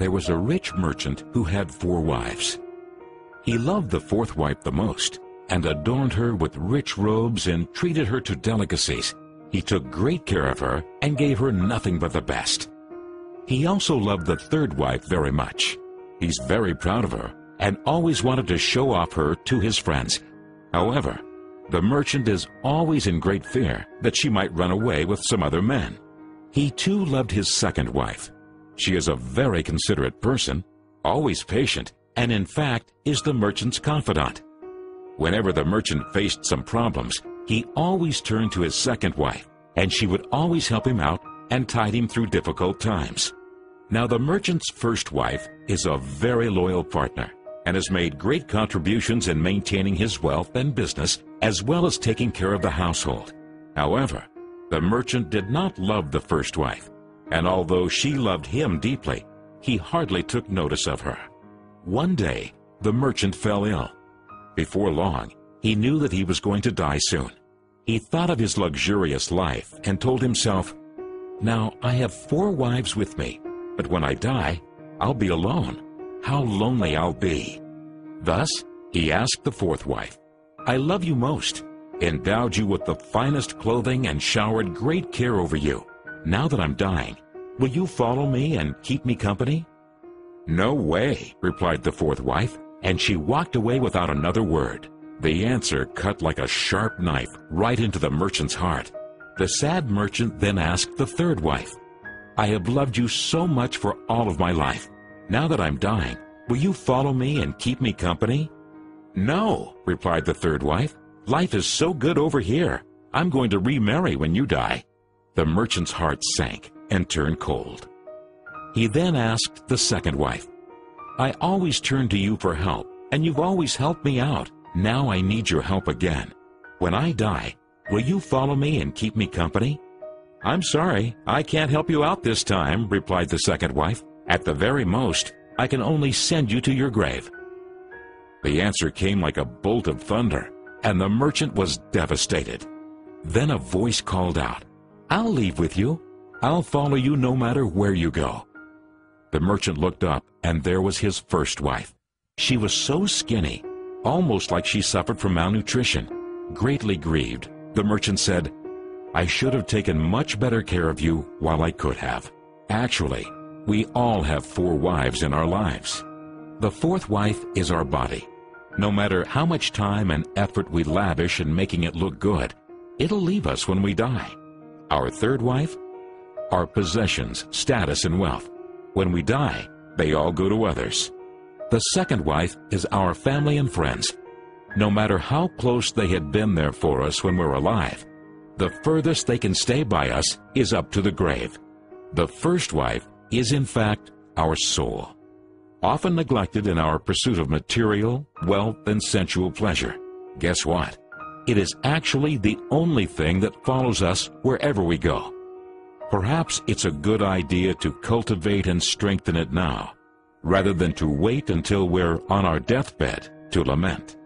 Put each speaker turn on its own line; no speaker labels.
there was a rich merchant who had 4 wives. He loved the 4th wife the most, and adorned her with rich robes and treated her to delicacies. He took great care of her and gave her nothing but the best. He also loved the 3rd wife very much. He's very proud of her and always wanted to show off her to his friends. However, the merchant is always in great fear that she might run away with some other men. He too loved his 2nd wife. She is a very considerate person, always patient, and in fact is the merchant's confidant. Whenever the merchant faced some problems, he always turned to his 2nd wife, and she would always help him out and tide him through difficult times. Now the merchant's 1st wife is a very loyal partner and has made great contributions in maintaining his wealth and business as well as taking care of the household. However, the merchant did not love the 1st wife, and although she loved him deeply, he hardly took notice of her. One day, the merchant fell ill. Before long, he knew that he was going to die soon. He thought of his luxurious life and told himself, "Now I have 4 wives with me, but when I die, I'll be alone. How lonely I'll be." Thus, he asked the 4th wife, "I love you most, endowed you with the finest clothing and showered great care over you. Now that I'm dying, will you follow me and keep me company?" "No way," replied the 4th wife, and she walked away without another word. The answer cut like a sharp knife right into the merchant's heart. The sad merchant then asked the 3rd wife, "I have loved you so much for all of my life. Now that I'm dying, will you follow me and keep me company?" "No," replied the 3rd wife. "Life is so good over here. I'm going to remarry when you die." The merchant's heart sank and turned cold. He then asked the 2nd wife, "I always turn to you for help, and you've always helped me out. Now I need your help again. When I die, will you follow me and keep me company?" "I'm sorry, I can't help you out this time," replied the 2nd wife. "At the very most, I can only send you to your grave." The answer came like a bolt of thunder, and the merchant was devastated. Then a voice called out, "I'll leave with you. I'll follow you no matter where you go." The merchant looked up, and there was his 1st wife. She was so skinny, almost like she suffered from malnutrition. Greatly grieved, the merchant said, "I should have taken much better care of you while I could have." Actually, we all have 4 wives in our lives. The 4th wife is our body. No matter how much time and effort we lavish in making it look good, it'll leave us when we die. Our 3rd wife? Our possessions, status, and wealth. When we die, they all go to others. The 2nd wife is our family and friends. No matter how close they had been there for us when we're alive, the furthest they can stay by us is up to the grave. The 1st wife is in fact our soul, often neglected in our pursuit of material, wealth, and sensual pleasure. Guess what? It is actually the only thing that follows us wherever we go. Perhaps it's a good idea to cultivate and strengthen it now, rather than to wait until we're on our deathbed to lament.